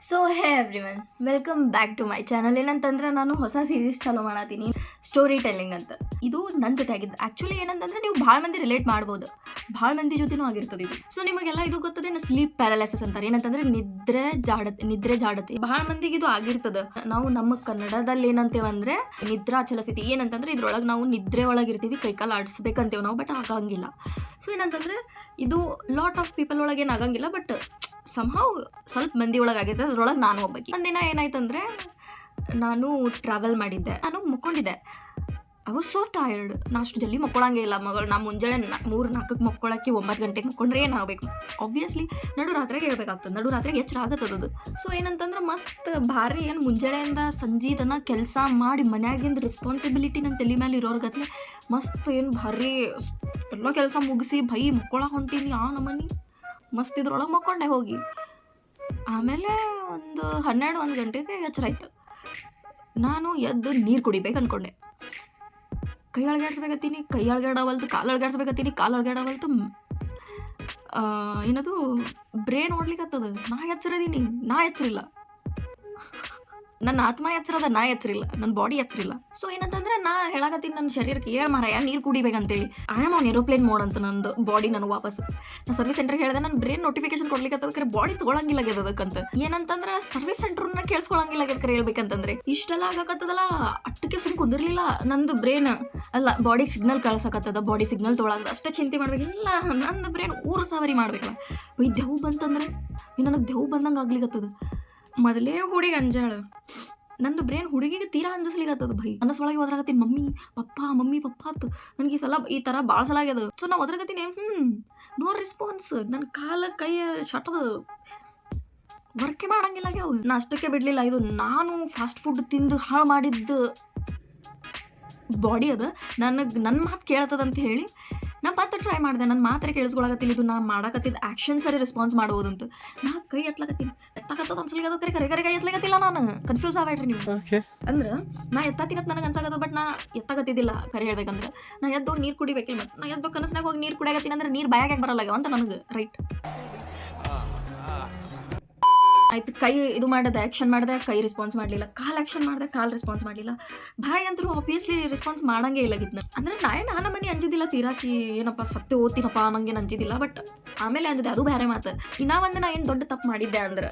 So hey everyone, welcome back to my channel. ಏನಂತಂದ್ರೆ ನಾನು ಹೊಸ ಸೀರೀಸ್ ಚಾಲೂ ಮಾಡತ್ತೀನಿ, ಸ್ಟೋರಿ ಟೆಲ್ಲಿಂಗ್ ಅಂತ. ಇದು ನನ್ನ ಜೊತೆ ಆಗಿದ್ದು. ಆ್ಯಕ್ಚುಲಿ ಏನಂತಂದ್ರೆ ನೀವು ಭಾಳ ಮಂದಿ ರಿಲೇಟ್ ಮಾಡ್ಬೋದು, ಭಾಳ ಮಂದಿ ಜೊತೆನೂ ಆಗಿರ್ತದೆ ಇದು. ಸೊ ನಿಮಗೆಲ್ಲ ಇದು ಗೊತ್ತದೆ, ಸ್ಲೀಪ್ ಪ್ಯಾರಾಲಿಸಿಸ್ ಅಂತಾರೆ. ಏನಂತಂದ್ರೆ ನಿದ್ರೆ ಜಾಡತೆ ಭಾಳ ಮಂದಿಗೆ ಇದು ಆಗಿರ್ತದೆ. ನಾವು ನಮ್ಮ ಕನ್ನಡದಲ್ಲಿ ಏನಂತೇವಂದ್ರೆ ನಿದ್ರಾಚಲ ಸ್ಥಿತಿ. ಏನಂತಂದ್ರೆ ಇದ್ರೊಳಗೆ ನಾವು ನಿದ್ರೆ ಒಳಗಿರ್ತೀವಿ, ಕೈಕಾಲು ಆಡಿಸ್ಬೇಕಂತೇವೆ ನಾವು, ಬಟ್ ಆಗಂಗಿಲ್ಲ. ಸೊ ಏನಂತಂದ್ರೆ ಇದು ಲಾಟ್ ಆಫ್ ಪೀಪಲ್ ಒಳಗೆ ಏನು ಆಗಂಗಿಲ್ಲ, ಬಟ್ ಸಂಹಾವ್ ಸ್ವಲ್ಪ ಮಂದಿ ಒಳಗೆ ಆಗೈತೆ. ಅದ್ರೊಳಗೆ ನಾನು ಒಬ್ಬಾಕಿ. ಒಂದಿನ ಏನಾಯ್ತಂದ್ರೆ ನಾನು ಟ್ರಾವೆಲ್ ಮಾಡಿದ್ದೆ, ನಾನು ಮುಕ್ಕೊಂಡಿದ್ದೆ. I was so tired. ನಾ ಅಷ್ಟು ಜಲ್ದಿ ಮಕ್ಕೊಳಂಗೆ ಇಲ್ಲ ಮಗಳು. ನಾ ಮುಂಜಾನೆ 3-4ಕ್ಕೆ ಮಕ್ಕೊಳಕ್ಕೆ 9 ಗಂಟೆಗೆ ಮಕ್ಕೊಂಡ್ರೆ ಏನಾಗಬೇಕು? ಆಬ್ವಿಯಸ್ಲಿ ನಡು ರಾತ್ರಿಗೆ ಹೇಳ್ಬೇಕಾಗ್ತದೆ, ನಡು ರಾತ್ರಿಗೆ ಎಚ್ಚರ ಆಗತ್ತದದು. ಸೊ ಏನಂತಂದ್ರೆ ಮಸ್ತ್ ಭಾರಿ ಏನು ಮುಂಜಾನೆಯಿಂದ ಸಂಜೆ ತನಕ ಕೆಲಸ ಮಾಡಿ ಮನ್ಯಾಗಿಂದ ರೆಸ್ಪಾನ್ಸಿಬಿಲಿಟಿ ನನ್ನ ತಲೆ ಮೇಲೆ ಇರೋರ್ಗತ್ಲೆ ಮಸ್ತ್ ಏನು ಭಾರಿ ಎಲ್ಲ ಕೆಲಸ ಮುಗಿಸಿ ಮಕ್ಕೊಳಕ್ಕೆ ಹೊಂಟೀನಿ. ನಮ್ಮನೆ ಮಸ್ತ್ ಇದ್ರೊಳಗೆ ಮಕ್ಕೊಂಡೆ ಹೋಗಿ. ಆಮೇಲೆ ಒಂದು 12-1 ಗಂಟೆಗೆ ಎಚ್ಚರ ಆಯ್ತು. ನಾನು ಎದ್ದು ನೀರು ಕುಡಿಬೇಕು ಅಂದ್ಕೊಂಡೆ. ಕೈ ಅಳ್ಗಾಡ್ಸ್ಬೇಕತ್ತೀನಿ, ಕೈ ಅಳ್ಗಾಡವಲ್ತು. ಕಾಲು ಅಳ್ಗಾಡ್ಸ್ಬೇಕತ್ತೀನಿ, ಕಾಲು ಅಳ್ಗಾಡವಲ್ತು. ಏನದು ಬ್ರೇನ್ ಓಡ್ಲಿಕ್ಕತ್ತದ. ನಾ ಎಚ್ಚರದೀನಿ, ನಾ ಎಚ್ಚರಿಲ್ಲ. ನನ್ನ ಆತ್ಮ ಎಚ್ಚರದ, ನಾ ಎಚ್ಚರಿಲ್ಲ. ನನ್ನ ಬಾಡಿ ಎಚ್ಚರಿಲ್ಲ. ಸೊ ಏನಂತಂದ್ರೆ ನಾ ಹೇಳಾಕತ್ತೀನಿ ನನ್ನ ಶರೀರಕ್ಕೆ, ಮಾರಾಯ ನೀರು ಕುಡಿಬೇಕಂತೇಳಿ. I am on aeroplane mode ಅಂತ ನಂದು ಬಾಡಿ. ನಾನು ವಾಪಸ್ ನಾ ಸರ್ವಿಸ್ ಸೆಂಟರ್ಗೆ ಹೇಳಿದೆ, ನನ್ನ ಬ್ರೇನ್ ನೋಟಿಫಿಕೇಶನ್ ಕೊಡ್ಲಿಕ್ಕೆ ಬಾಡಿ ತೊಗೊಳಂಗಿಲ್ಲ ಅದಕ್ಕಂತ. ಏನಂತಂದ್ರೆ ಸರ್ವಿಸ್ ಸೆಂಟರ್ನ ಕೇಳಿಸ್ಕೊಳಂಗಿಲ್ಲ ಹೇಳ್ಬೇಕಂತಂದ್ರೆ ಇಷ್ಟೆಲ್ಲ ಆಗಕತ್ತದಲ್ಲ. ಅಟ್ಟಕ್ಕೆ ಸುಮ್ ಕುಂದಿರ್ಲಿಲ್ಲ. ನಂದು ಬ್ರೇನ್ ಅಲ್ಲ, ಬಾಡಿ ಸಿಗ್ನಲ್ ಕಳ್ಸಕತ್ತದ. ಬಾಡಿ ಸಿಗ್ನಲ್ ತೊಗೊಳಂಗ ಅಷ್ಟೇ ಚಿಂತೆ ಮಾಡ್ಬೇಕಿಲ್ಲ. ನನ್ನ ಬ್ರೇನ್ ಸಾವಿರ ಮಾಡ್ಬೇಕಲ್ಲ. ದೆವ್ ಬಂತಂದ್ರೆ ನನಗೆ ದೆವ್ ಬಂದಂಗೆ ಆಗ್ಲಿಕ್ಕತ್ತದ. ಮೊದಲೇ ಹುಡುಗಿ ಅಂಜಾಳ. ನಂದು ಬ್ರೇನ್ ಹುಡುಗಿಗೆ ತೀರಾ ಅಂಜಿಸ್ಲಿಕ್ಕತ್ತದ. ಮನಸ್ಸೊಳಗೆ ಒದ್ರಾಗತ್ತೀನಿ, ಮಮ್ಮಿ ಪಪ್ಪ ಆತು. ನನಗೆ ಈ ಸಲ ಈ ಥರ ಭಾಳ ಸಲ ಆಗ್ಯದ. ಸೊ ನಾ ಒದ್ರಾಗತ್ತೀನಿ, ನೋ ರೆಸ್ಪಾನ್ಸ್. ನನ್ನ ಕಾಲ ಕೈ ಶಟದ ವರ್ಕೆ ಮಾಡಂಗಿಲ್ಲ ಆಗ್ಯಾವ. ನಾ ಅಷ್ಟಕ್ಕೆ ಬಿಡಲಿಲ್ಲ. ಇದು ನಾನು ಫಾಸ್ಟ್ ಫುಡ್ ತಿಂದು ಹಾಳು ಮಾಡಿದ್ದು ಬಾಡಿ ಅದ. ನನ್ನ ಮಾತು ಕೇಳ್ತದಂತ ಹೇಳಿ ನಾ ಮತ್ತೆ ಟ್ರೈ ಮಾಡಿದೆ. ನನ್ನ ಮಾತ್ರ ಕೇಳಿಸ್ಕೊಳಕತ್ತಿಲ್ಲ. ಇದು ನಾ ಮಾಡಕತ್ತಿದ್ದು ಆ್ಯಕ್ಷನ್ ಸರಿ ರೆಸ್ಪಾನ್ಸ್ ಮಾಡ್ಬೋದು ಅಂತ. ನಾ ಕೈ ಎತ್ತಲಕತ್ತೀನಿ, ಎತ್ತಕತ್ತದ ಅನ್ಸಲಿಕ್ಕೆ ಕರೆ ಕೈ ಎತ್ತಲಕತ್ತಿಲ್ಲ. ನಾನು ಕನ್ಫ್ಯೂಸ್ ಆಗ್ಬೇಡ್ರಿ ನೀವು. ಅಂದ್ರೆ ನಾ ಎತ್ತತ್ತಿನತ್ ನನಗೆ ಅನ್ಸಾಕತ್ತದ, ಬಟ್ ನಾ ಎತ್ತಕತ್ತಿದ್ದಿಲ್ಲ. ಕರೆ ಹೇಳ್ಬೇಕಂದ್ರೆ ನಾ ಎದ್ದೋಗಿ ನೀರು ಕುಡಿಬೇಕಿಲ್ಲ. ಮತ್ತು ನಾ ಎದ್ದೋಗಿ ಕನಸಿನಾಗ ಹೋಗಿ ನೀರು ಕುಡಿಯಾಕತ್ತೀನಿ ಅಂದ್ರೆ ನೀರು ಬಾಯಾಗ ಬರಲ್ಲ ಅಂತ ನನಗೆ. ರೈಟ್ ಆಯ್ತು. ಕೈ ಇದು ಮಾಡಿದೆ, ಆ್ಯಕ್ಷನ್ ಮಾಡಿದೆ, ಕೈ ರೆಸ್ಪಾನ್ಸ್ ಮಾಡಲಿಲ್ಲ. ಕಾಲು ಆ್ಯಕ್ಷನ್ ಮಾಡಿದೆ, ಕಾಲು ರೆಸ್ಪಾನ್ಸ್ ಮಾಡಲಿಲ್ಲ. ಬಾಯ್ ಅಂತೂ ಆಬ್ವಿಯಸ್ಲಿ ರೆಸ್ಪಾನ್ಸ್ ಮಾಡಂಗೆ ಇಲ್ಲ ಗಿದ್ನ. ಅಂದರೆ ನಾನು ಮನೆ ಅಂಜಿದ್ದಿಲ್ಲ ತೀರಾಕಿ, ಏನಪ್ಪ ಸತ್ತೆ ಓದ್ತೀನಪ್ಪ ನಂಗೆ ಅಂಜಿದ್ದಿಲ್ಲ. ಬಟ್ ಆಮೇಲೆ ಅಂಜಿದೆ, ಅದು ಬೇರೆ ಮಾತು. ಇನ್ನೂ ನಾ ಏನು ದೊಡ್ಡ ತಪ್ಪು ಮಾಡಿದ್ದೆ ಅಂದ್ರೆ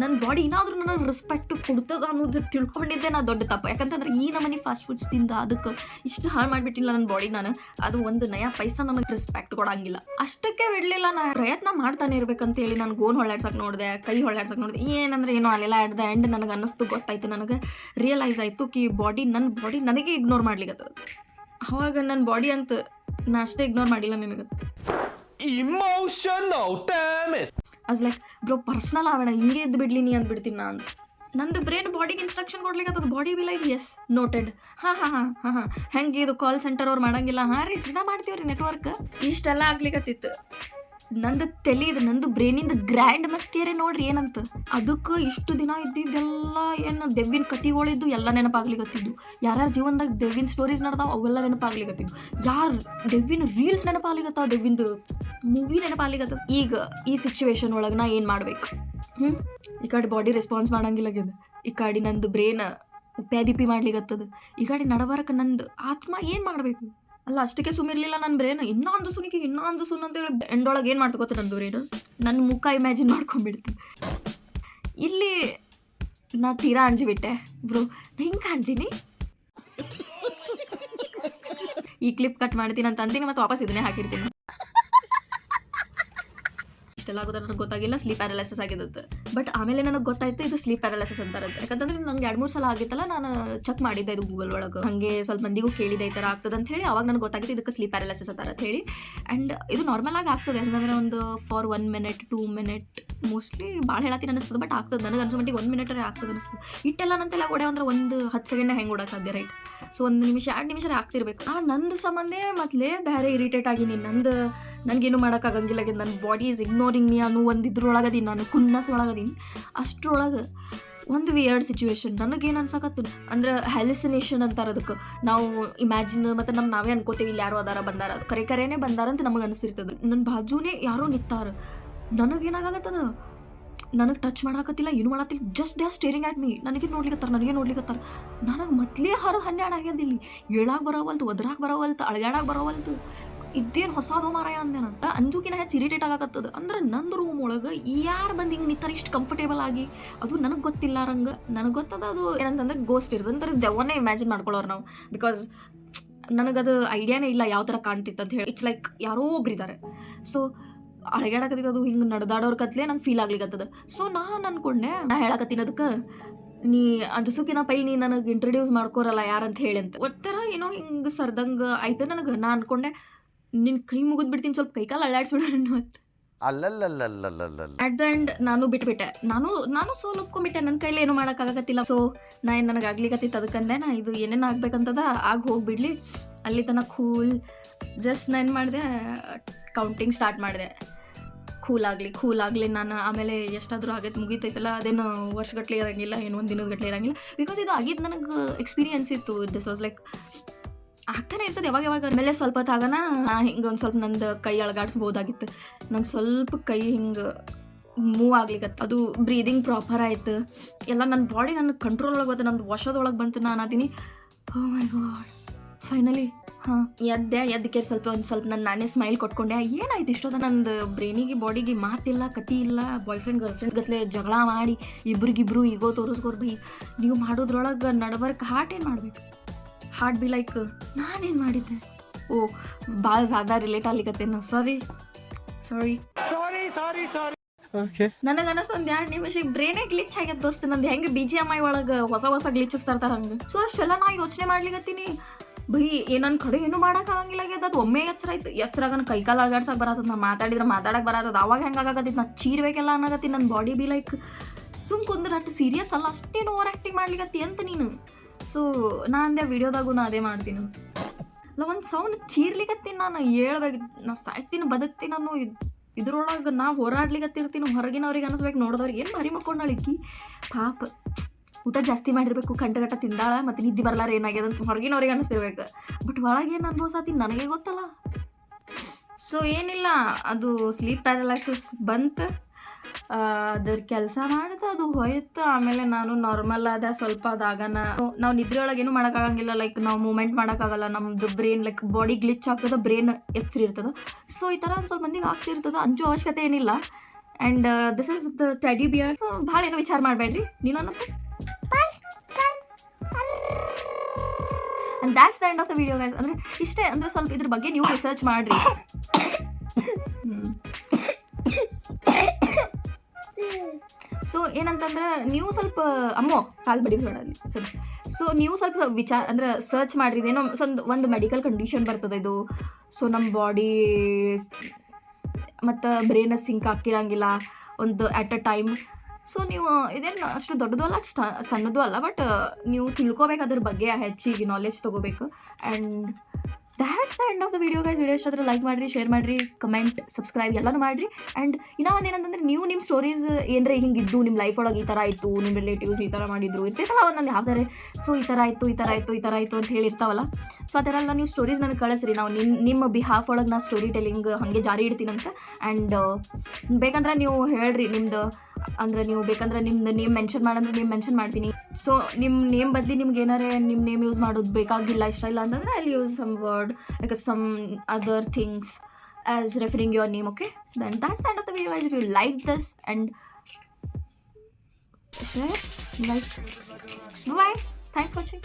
ನನ್ನ ಬಾಡಿ ಏನಾದರೂ ನನಗೆ ರೆಸ್ಪೆಕ್ಟ್ ಕೊಡ್ತದ ಅನ್ನೋದು ತಿಳ್ಕೊಂಡಿದ್ದೆ ನಾ ದೊಡ್ಡ ತಪ್ಪು. ಯಾಕಂತಂದ್ರೆ ಈ ನಮ್ಮನೆ ಫಾಸ್ಟ್ ಫುಡ್ಸ್ ತಿಂದ ಅದಕ್ಕೆ ಇಷ್ಟು ಹಾಳು ಮಾಡಿಬಿಟ್ಟಿಲ್ಲ ನನ್ನ ಬಾಡಿ. ನಾನು ಅದು ಒಂದು ನಯಾ ಪೈಸಾ ನನಗೆ ರೆಸ್ಪೆಕ್ಟ್ ಕೊಡಂಗಿಲ್ಲ. ಅಷ್ಟಕ್ಕೆ ಬಿಡಲಿಲ್ಲ. ನಾ ಪ್ರಯತ್ನ ಮಾಡ್ತಾನೆ ಇರ್ಬೇಕಂತೇಳಿ ನಾನು ಗೋನ್ ಹೊಳ್ಳಾಡ್ಸಕ್ಕೆ ನೋಡಿದೆ, ಕೈ ಹೊಳ್ಳಾಡ್ಸಕ್ಕೆ ನೋಡಿದೆ. ಏನಂದ್ರೆ ಏನೋ ಅಲ್ಲೆಲ್ಲ ಆಡ್ದೆ. ಆ್ಯಂಡ್ ನನಗೆ ಅನ್ನಿಸ್ತು, ಗೊತ್ತಾಯ್ತು, ನನಗೆ ರಿಯಲೈಸ್ ಆಯಿತು ಕಿ ನನ್ನ ಬಾಡಿ ನನಗೆ ಇಗ್ನೋರ್ ಮಾಡ್ಲಿಕ್ಕತ್ತದ. ಅವಾಗ ನನ್ನ ಬಾಡಿ ಅಂತ ನಾ ಅಷ್ಟೇ ಇಗ್ನೋರ್ ಮಾಡಿಲ್ಲ ನಿನಗೆ. ಅಸ್ ಲೈಕ್ ಬ್ರೋ ಪರ್ಸ್ನಲ್ ಆವೇಣ, ಹಿಂಗೆ ಇದ್ದು ಬಿಡ್ಲಿ ನೀ ಅಂದ್ಬಿಡ್ತೀನಿ ನಾನು. ನಂದು ಬ್ರೇನ್ ಬಾಡಿಗೆ ಇನ್ಸ್ಟ್ರಕ್ಷನ್ ಕೊಡ್ಲಿಕ್ಕೆ body be like yes noted. ಹಾಂ ಹೆಂಗೆ ಇದು ಕಾಲ್ ಸೆಂಟರ್ ಅವ್ರು ಮಾಡಂಗಿಲ್ಲ. ರೀ ಸೀದಾ ಮಾಡ್ತೀವ್ರಿ ನೆಟ್ವರ್ಕ್. ಇಷ್ಟೆಲ್ಲ ಆಗ್ಲಿಕ್ಕತ್ತಿತ್ತು. ನಂದು ತಲೆದು, ನಂದು ಬ್ರೇನಿಂದ ಗ್ರ್ಯಾಂಡ್ ಮಸ್ತಿಯರೇ ನೋಡ್ರಿ ಏನಂತ. ಅದಕ್ಕೆ ಇಷ್ಟು ದಿನ ಇದ್ದಿದ್ದೆಲ್ಲ ಏನು ದೆವ್ವಿನ ಕಥೆಗಳಿದ್ದು ಎಲ್ಲ ನೆನಪಾಗ್ಲಿಕ್ಕತ್ತಿದ್ದು. ಯಾರ್ಯಾರ ಜೀವನದಾಗ ದೆವ್ವಿನ ಸ್ಟೋರೀಸ್ ನಡೆದಾವ ಅವೆಲ್ಲ ನೆನಪಾಗ್ಲಿಕ್ಕತ್ತಿದ್ದು. ಯಾರು ದೆವ್ವಿನ ರೀಲ್ಸ್ ನೆನಪಾಗ್ಲಿಕ್ಕತ್ತಾವ, ದೆವ್ವಿಂದು ಮೂವಿ ನೆನಪಾಗ್ಲಿಕ್ಕತ್ತದ. ಈಗ ಈ ಸಿಚುವೇಶನ್ ಒಳಗೆ ನಾ ಏನು ಮಾಡ್ಬೇಕು? ಈ ಕಡೆ ಬಾಡಿ ರೆಸ್ಪಾನ್ಸ್ ಮಾಡಂಗಿಲ್ಲಗ್ಯದ, ಈ ಕಡೆ ನಂದು ಬ್ರೇನ್ ಉಪ್ಯಾದಿಪ್ಪಿ ಮಾಡ್ಲಿಕ್ಕತ್ತದ, ಈ ಕಡೆ ನಡಬಾರಕ್ಕೆ ನಂದು ಆತ್ಮ ಏನು ಮಾಡಬೇಕು? ಅಲ್ಲ ಅಷ್ಟಕ್ಕೆ ಸುಮ್ಮಿರ್ಲಿಲ್ಲ ನನ್ನ ಬ್ರೇನ್. ಇನ್ನೊಂದು ಸುನ್ ಅಂತೇಳಿ ಎಂಡೊಳಗೆ ಏನು ಮಾಡ್ತಾ ಗೊತ್ತ ನನ್ನ ಬ್ರೇನ್? ನನ್ನ ಮುಖ ಇಮ್ಯಾಜಿನ್ ಮಾಡ್ಕೊಂಡ್ಬಿಡ್ತೀನಿ. ಇಲ್ಲಿ ನಾ ತೀರಾ ಅಂಜಿಬಿಟ್ಟೆ ಬ್ರೋ. ಹಿಂಗೆ ಕಾಣ್ತೀನಿ. ಈ ಕ್ಲಿಪ್ ಕಟ್ ಮಾಡ್ತೀನಿ ಅಂತ ಅಂತೀನಿ, ಮತ್ತು ವಾಪಸ್ ಇದನ್ನೇ ಹಾಕಿರ್ತೀನಿ. ಇಷ್ಟೆಲ್ಲ ಆಗೋದು ನನಗೆ ಗೊತ್ತಾಗಿಲ್ಲ, ಸ್ಲೀಪ್ ಪ್ಯಾರಾಲಿಸಿಸ್ ಆಗಿದ್ದು. ಬಟ್ ಆಮೇಲೆ ನನಗೆ ಗೊತ್ತಾಯ್ತು ಇದು ಸ್ಲೀಪ್ ಪ್ಯಾರಾಲಿಸಿಸ್ ಅಂತಾರಂತೆ. ಯಾಕಂತಂದ್ರೆ ನಂಗೆ 2-3 ಸಲ ಆಗಿತ್ತಲ್ಲ, ನಾನು ಚೆಕ್ ಮಾಡಿದ್ದೆ ಇದು ಗೂಗಲ್ ಒಳಗೆ. ಹಾಗೆ ಸ್ವಲ್ಪ ಮಂದಿಗೂ ಕೇಳಿದೆ ಈ ಥರ ಆಗ್ತದೆ ಅಂತ ಹೇಳಿ. ಅವಾಗ ನನಗೆ ಗೊತ್ತಾಗಿತ್ತು ಇದಕ್ಕೆ ಸ್ಲೀಪ್ ಪ್ಯಾರಾಲಿಸಿಸ್ ಅಂತಾರೆ ಅಂತ ಹೇಳಿ. ಆ್ಯಂಡ್ ಇದು ನಾರ್ಮಲ್ ಆಗಿ ಆಗ್ತದೆ. ಹಂಗಂದ್ರೆ ಒಂದು ಫಾರ್ 1 ಮಿನಿಟ್ 2 ಮಿನಿಟ್ ಮೋಸ್ಟ್ಲಿ ಭಾಳ ಹೇಳತ್ತೀನಿ ಅನ್ನಿಸ್ತದೆ. ಬಟ್ ಆಗ್ತದೆ, ನನಗೆ ಅನ್ಸೋ ಮಟ್ಟಿಗೆ 1 ಮಿನಿಟರೇ ಆಗ್ತದೆ ಅನ್ನಿಸ್ತದೆ. ಇಟ್ಟೆಲ್ಲ ನಂತೆಲ್ಲ ಓಡೇ ಅಂದ್ರೆ ಒಂದು 10 ಸೆಕೆಂಡ್ ಹೆಂಗೆ ಓಡಕ್ಕೆ ಸಾಧ್ಯ? ರೈಟ್. ಸೊ 1 ನಿಮಿಷ 2 ನಿಮಿಷ ಆಗ್ತಿರ್ಬೇಕು. ನಂದು ಸಂಬಂಧೇ ಮೊದಲೇ ಬೇರೆ ಇರಿಟೇಟ್ ಆಗೀನಿ. ನನಗೇನು ಮಾಡೋಕ್ಕಾಗಂಗಿಲ್ಲ. ನನ್ನ ಬಾಡಿ ಈಸ್ ಇಗ್ನೋರಿಂಗ್ ಮೀ ಅನ್ನೋ ಒಂದು ಇದ್ರೊಳಗದೀನಿ. ನಾನು ಕುನ್ನಸ್ ಒಳಗದೀನಿ. ಅಷ್ಟರೊಳಗೆ ಒಂದು ವಿಯರ್ಡ್ ಸಿಚುವೇಶನ್ ನನಗೇನು ಅನ್ಸಕತ್ತು ಅಂದ್ರೆ ಹ್ಯಾಲುಸಿನೇಷನ್ ಅಂತಾರೆ ಅದಕ್ಕೆ. ನಾವು ಇಮ್ಯಾಜಿನ್ ಮತ್ತು ನಾವೇ ಅನ್ಕೋತೀವಿ ಇಲ್ಲಿ ಯಾರೋ ಅದಾರ ಬಂದಾರ, ಅದು ಕರೆನೇ ಬಂದಾರ ಅಂತ ನಮಗೆ ಅನಿಸಿರ್ತದೆ. ನನ್ನ ಬಾಜುನೇ ಯಾರೋ ನಿಂತಾರ. ನನಗೇನಾಗತ್ತದ ನನಗೆ ಟಚ್ ಮಾಡಾಕತ್ತಿಲ್ಲ, ಏನು ಮಾಡತ್ತಿಲ್ಲ, just they are staring at me. ನನಗೆ ನೋಡ್ಲಿಕತ್ತಾರ ನನಗೆ ಮೊದಲೇ ಹನ್ನೆರಡು ಆಗ್ಯದ ಇಲ್ಲಿ. ಏಳಾಗ ಬರೋವಲ್ತು, ಒದ್ರಾಗ ಬರೋವಲ್ತು, ಅಳಗ್ಯಾಡಾಗ ಬರೋವಲ್ತು. ಇದೇನು ಹೊಸಾದೋ ಮಾರಾಯ ಅಂದೆ ನಾನು. ಅಂಜುಕಿನ ಹೆಚ್ಚು ಇರಿಟೇಟ್ ಆಗಕತ್ತದ. ಅಂದ್ರೆ ನಂದು ರೂಮ್ ಒಳಗೆ ಯಾರು ಬಂದು ಹಿಂಗೆ ನಿಂತಾರ ಇಷ್ಟು ಕಂಫರ್ಟೇಬಲ್ ಆಗಿ. ಅದು ನನಗೆ ಗೊತ್ತಿಲ್ಲ ನನಗೆ ಗೊತ್ತದ ಅದು ಏನಂತಂದ್ರೆ ಗೋಸ್ಟ್ ಇರೋದು ಅಂದ್ರೆ ದೆವ್ವನ್ನೇ ಇಮ್ಯಾಜಿನ್ ಮಾಡ್ಕೊಳ್ಳೋರು ನಾವು. ಬಿಕಾಸ್ ನನಗದು ಐಡಿಯಾನೇ ಇಲ್ಲ ಯಾವ ಥರ ಕಾಣ್ತಿತ್ತು ಅಂತ ಹೇಳಿ. ಇಟ್ಸ್ ಲೈಕ್ ಯಾರೋ ಒಬ್ರಿದ್ದಾರೆ. ಸೊ ಅಳಗ್ಯಾಡಕತ್ತಿದ್ದು ಅದು ಹಿಂಗೆ ನಡೆದಾಡೋರ್ ಕತ್ಲೆ ನಂಗೆ ಫೀಲ್ ಆಗ್ಲಿಕ್ಕತ್ತದ. ಸೊ ನಾನು ಅನ್ಕೊಂಡೆ, ನಾ ಹೇಳಕತ್ತೀನಿ ಅದಕ್ಕೆ, ನೀ ಅಂಜುಸುಕಿನ ಪೈಲ್ ನೀ ನನಗೆ ಇಂಟ್ರೊಡ್ಯೂಸ್ ಮಾಡ್ಕೋರಲ್ಲ ಯಾರಂತ ಹೇಳಿ ಅಂತ. ಒಟ್ಟರ ಏನೋ ಹಿಂಗೆ ಸರ್ದಂಗೆ ಆಯ್ತು ನನಗೆ. ನಾ ಅನ್ಕೊಂಡೆ ನಿನ್ನ ಕೈ ಮುಗಿದ್ ಬಿಡ್ತೀನಿ, ಸ್ವಲ್ಪ ಕೈಕಾಲು ಅಳ್ಳಾಡ್ಸ್ಬಿಡೋಣ ಅಂತ. ಅಟ್ ದ ಎಂಡ್ ನಾನು ಬಿಟ್ಬಿಟ್ಟೆ. ನಾನು ಸೋಲ್ ಒಪ್ಕೊಂಬಿಟ್ಟೆ. ನನ್ನ ಕೈಲಿ ಏನು ಮಾಡೋಕ್ಕಾಗತ್ತಿಲ್ಲ. ಸೊ ನನಗೆ ಆಗ್ಲಿಕತ್ತಿತ್ತು ಅದಕ್ಕಂದೆ ನಾ ಇದು ಏನೇನು ಆಗ್ಬೇಕಂತದ ಹೋಗ್ಬಿಡ್ಲಿ ಅಲ್ಲಿ ತನಕ ಕೂಲ್. ಜಸ್ಟ್ ನಾನು ಏನು ಮಾಡಿದೆ, ಕೌಂಟಿಂಗ್ ಸ್ಟಾರ್ಟ್ ಮಾಡಿದೆ. ಕೂಲ್ ಆಗಲಿ ನಾನು. ಆಮೇಲೆ ಎಷ್ಟಾದರೂ ಆಗೈತೆ ಮುಗಿತೈತಲ್ಲ, ಅದೇನು ವರ್ಷಗಟ್ಟಲೆ ಇರೋಂಗಿಲ್ಲ, ಏನು ಒಂದು ದಿನದ ಗಟ್ಟಲೆ ಇರೋಂಗಿಲ್ಲ. ಬಿಕಾಸ್ ಇದು ಆಗಿದ್ದು ನನಗೆ ಎಕ್ಸ್ಪೀರಿಯನ್ಸ್ ಇತ್ತು. ದಿಸ್ ವಾಸ್ ಲೈಕ್ ಆಗ್ತಾನೆ ಇರ್ತದೆ ಯಾವಾಗ. ಆಮೇಲೆ ಸ್ವಲ್ಪ ಹೊತ್ತಾಗನ ಹಿಂಗೆ ಒಂದು ಸ್ವಲ್ಪ ನಂದು ಕೈ ಅಳಗಾಡಿಸ್ಬೋದಾಗಿತ್ತು. ನಾನು ಸ್ವಲ್ಪ ಕೈ ಹಿಂಗೆ ಮೂವ್ ಆಗ್ಲಿಕ್ಕೆ, ಅದು ಬ್ರೀದಿಂಗ್ ಪ್ರಾಪರ್ ಆಯ್ತು ಎಲ್ಲ. ನನ್ನ ಬಾಡಿ ನನ್ನ ಕಂಟ್ರೋಲ್ ಒಳಗೆ ಬಂತು, ನಂದು ವಶದೊಳಗೆ ಬಂತು. ನಾನು ಅದೀನಿ, ಓ ಮೈ ಗಾಡ್, ಫೈನಲಿ ಎದ್ದಕ್ಕೆ ಒಂದು ಸ್ವಲ್ಪ ನಾನೇ ಸ್ಮೈಲ್ ಕೊಟ್ಕೊಂಡೆ. ಏನಾಯ್ತು ಇಷ್ಟೊತ್ತ ನಂದು ಬ್ರೈನಿಗೆ ಬಾಡಿಗೆ ಮಾತಿಲ್ಲ, ಕತಿ ಇಲ್ಲ. ಬಾಯ್ ಫ್ರೆಂಡ್ ಗರ್ಲ್ ಫ್ರೆಂಡ್ ಗತ್ಲೆ ಜಗಳ ಮಾಡಿ ಇಬ್ರಿಗಿಬ್ರು ಈಗೋ ತೋರಿಸ್ಕೋರ್ ಬೈ. ನೀವು ಮಾಡೋದ್ರೊಳಗೆ ನಡಬರ್ಕ್ ಹಾರ್ಟ್ ಏನು ಮಾಡಬೇಕು? ಹಾರ್ಟ್ ಬಿ ಲೈಕ್ ನಾನೇನು ಮಾಡಿದ್ದೆ? ಓ ಭಾಳ ಜ್ಯಾದಾ ರಿಲೇಟ್ ಆಗ್ಲಿಕತ್ತೇನು. ಸಾರಿ. ನನಗೆ ಅನ್ನಿಸ್ತು ಒಂದು 2 ನಿಮಿಷಕ್ಕೆ ಬ್ರೇನೇ ಗ್ಲಿಚ್ ಆಗ್ಯದ ದೋಸ್ತ. ನಂದು ಹೆಂಗೆ BGMI ಒಳಗೆ ಹೊಸ ಗ್ಲಿಚಸ್ ತರ್ತಾರೆ ಹಂಗೆ. ಸೊ ಅಷ್ಟೆಲ್ಲ ನಾ ಯೋಚನೆ ಮಾಡ್ಲಿಕತ್ತೀನಿ, ಬೈ ನನ್ನ ಕಡೆ ಏನು ಮಾಡೋಕ್ಕಾಗಂಗಿಲ್ಲ ಆಗ್ಯದ. ಅದು ಒಮ್ಮೆ ಎಚ್ಚರಾಗ ಕೈಕಾಲು ಅಳಗಾಡ್ಸಕ್ಕೆ ಬರತ್ತದ. ನಾ ಮಾತಾಡಕ್ಕೆ ಬರತ್ತದ. ಅವಾಗ ಹೆಂಗೆ ಆಗಾಕತ್ತಿತ್ತು, ನಾ ಚೀರ್ಬೇಕೆಲ್ಲ ಅನ್ನಕತ್ತೀನಿ. ನನ್ನ ಬಾಡಿ ಬಿ ಲೈಕ್ ಸುಮ್ ಕುಂದ್ರೆ ಅಷ್ಟು ಸೀರಿಯಸ್ ಅಲ್ಲ, ಅಷ್ಟೇನು ಓವರ್ ಆ್ಯಕ್ಟಿಂಗ್ ಮಾಡ್ಲಿಕತ್ತಿ ಅಂತ ನೀನು. ಸೊ ನಾ ಅಂದೆ ವಿಡಿಯೋದಾಗೂ ನಾ ಅದೇ ಮಾಡ್ತೀನಿ. ಇಲ್ಲ ಒಂದು ಸೌಂಡ್ ಚೀರ್ಲಿಕತ್ತೀನಿ ನಾನು, ಹೇಳ್ಬೇಕು ನಾ ಸಾಯ್ತೀನಿ ಬದುಕ್ತೀನಿ ನಾನು. ಇದ್ರೊಳಗೆ ನಾ ಹೋರಾಡ್ಲಿಕತ್ತಿರ್ತೀನಿ. ಹೊರಗಿನವ್ರಿಗೆ ಅನಿಸ್ಬೇಕು, ನೋಡಿದವ್ರಿಗೆ ಏನು ಮರಿ ಮಕ್ಕೊಂಡಳಿಕ್ಕಿ ಪಾಪ, ಊಟ ಜಾಸ್ತಿ ಮಾಡಿರ್ಬೇಕು, ಗಂಟೆ ತಿಂದಾಳ, ಮತ್ತು ನಿದ್ದೆ ಬರಲಾರ ಏನಾಗ್ಯದ ಅಂತ ಹೊರಗಿನವ್ರಿಗೆ ಅನಿಸ್ತಿರ್ಬೇಕು. ಬಟ್ ಒಳಗೇನು ಅನ್ಭವಿಸತ್ತೀನಿ ನನಗೆ ಗೊತ್ತಲ್ಲ. ಸೊ ಏನಿಲ್ಲ, ಅದು ಸ್ಲೀಪ್ ಪ್ಯಾರಲೈಸಿಸ್ ಬಂತು. ಅದ್ರ ಕೆಲಸ ಮಾಡಿದೆ, ಅದು ಹೋಯ್ತು. ಆಮೇಲೆ ನಾನು ನಾರ್ಮಲ್ ಆದ ಸ್ವಲ್ಪ ಅದಾಗನ. ನಾವು ನಿದ್ರೆ ಒಳಗೆ ಏನು ಮಾಡೋಕ್ಕಾಗಂಗಿಲ್ಲ, ಲೈಕ್ ನಾವು ಮೂಮೆಂಟ್ ಮಾಡೋಕ್ಕಾಗಲ್ಲ. ನಮ್ಮದು ಬ್ರೈನ್ ಲೈಕ್ ಬಾಡಿ ಗ್ಲಿಚ್ ಆಗ್ತದೆ, ಬ್ರೈನ್ ಎಚ್ಚರ ಇರ್ತದೆ. ಸೊ ಈ ಥರ ಒಂದು ಸ್ವಲ್ಪ ಮಂದಿಗೆ ಆಗ್ತಿರ್ತದೆ. ಅಂಜೋ ಅವಶ್ಯಕತೆ ಏನಿಲ್ಲ. And this is the teddy bear. So ಭಾಳ ಏನೋ ವಿಚಾರ ಮಾಡಬೇಡ್ರಿ. ನೀನು ಅನ್ನಪ್ಪ. And that's the end of the video guys. ಅಂದರೆ ಇಷ್ಟೇ. ಅಂದರೆ ಸ್ವಲ್ಪ ಇದ್ರ ಬಗ್ಗೆ ನೀವು ರಿಸರ್ಚ್ ಮಾಡಿರಿ. ಸೊ ಏನಂತಂದ್ರೆ ನೀವು ಸ್ವಲ್ಪ ಅಮ್ಮೋ ಕಾಲು ಬಡಿಬೇಡಲ್ಲಿ ಸರಿ. ಸೊ ನೀವು ಸ್ವಲ್ಪ ಅಂದರೆ ಸರ್ಚ್ ಮಾಡಿರಿ. ಇದೇನೋ ಒಂದು ಮೆಡಿಕಲ್ ಕಂಡೀಷನ್ ಬರ್ತದೆ ಇದು. ಸೊ ನಮ್ಮ ಬಾಡಿ ಮತ್ತು ಬ್ರೈನ ಸಿಂಕ್ ಆಗ್ತಿರಂಗಿಲ್ಲ ಒಂದು ಅಟ್ ಅ ಟೈಮ್. ಸೊ ನೀವು ಇದೇನು ಅಷ್ಟು ದೊಡ್ಡದು ಅಲ್ಲ, ಸಣ್ಣದು ಅಲ್ಲ. ಬಟ್ ನೀವು ತಿಳ್ಕೊಬೇಕು ಅದ್ರ ಬಗ್ಗೆ, ಹೆಚ್ಚಿಗೆ ನಾಲೆಜ್ ತೊಗೋಬೇಕು. And that's the end of the video guys. Video ಇಷ್ಟಾದ್ರೆ ಲೈಕ್ ಮಾಡಿರಿ, ಶೇರ್ ಮಾಡಿರಿ, ಕಮೆಂಟ್, ಸಬ್ಸ್ಕ್ರೈಬ್ ಎಲ್ಲನೂ ಮಾಡಿರಿ. ಆ್ಯಂಡ್ ಇನ್ನೂ ಒಂದು ಏನಂತಂದ್ರೆ, ನೀವು ನಿಮ್ಮ ಸ್ಟೋರೀಸ್ ಏನರೇ ಹಿಂಗಿದ್ದು ನಿಮ್ಮ ಲೈಫ್ ಒಳಗೆ ಈ ಥರ ಆಯಿತು, ನಿಮ್ಮ ರಿಲೇಟಿವ್ಸ್ ಈ ಥರ ಮಾಡಿದ್ರು ಇರ್ತೈತಲ್ಲ ಒಂದೊಂದು ಯಾವ್ದಾರೆ. ಸೊ ಈ ಥರ ಆಯಿತು ಅಂತ ಹೇಳಿರ್ತಾವಲ್ಲ. ಸೊ ಆ ಥರ ಎಲ್ಲ ನೀವು ಸ್ಟೋರೀಸ್ ನನಗೆ ಕಳಿಸ್ರಿ. ನಾವು ನಿಮ್ಮ ಬಿಹಾಫ್ ಒಳಗೆ ನಾ ಸ್ಟೋರಿ ಟೆಲ್ಲಿಂಗ್ ಹಾಗೆ ಜಾರಿ ಇಡ್ತೀನಂತ. ಆ್ಯಂಡ್ ಬೇಕಂದ್ರೆ ನೀವು ಹೇಳ್ರಿ ನಿಮ್ಮದು, ಅಂದರೆ ನೀವು ಬೇಕಂದ್ರೆ ನಿಮ್ದು ನೇಮ್ ಮೆನ್ಷನ್ ಮಾಡಂದ್ರೆ ನೇಮ್ ಮೆನ್ಷನ್ ಮಾಡ್ತೀನಿ. ಸೊ ನಿಮ್ಮ ನೇಮ್ ಬದಲಿ ನಿಮ್ಗೆ ಏನಾರೇ ನಿಮ್ಮ ನೇಮ್ ಯೂಸ್ ಮಾಡೋದು ಬೇಕಾಗಿಲ್ಲ, ಇಷ್ಟ ಇಲ್ಲ ಅಂತಂದರೆ I use some word like some other things as referring your name. Okay, then that's the end of the video guys. If you like this and share, like, bye. Thanks for watching.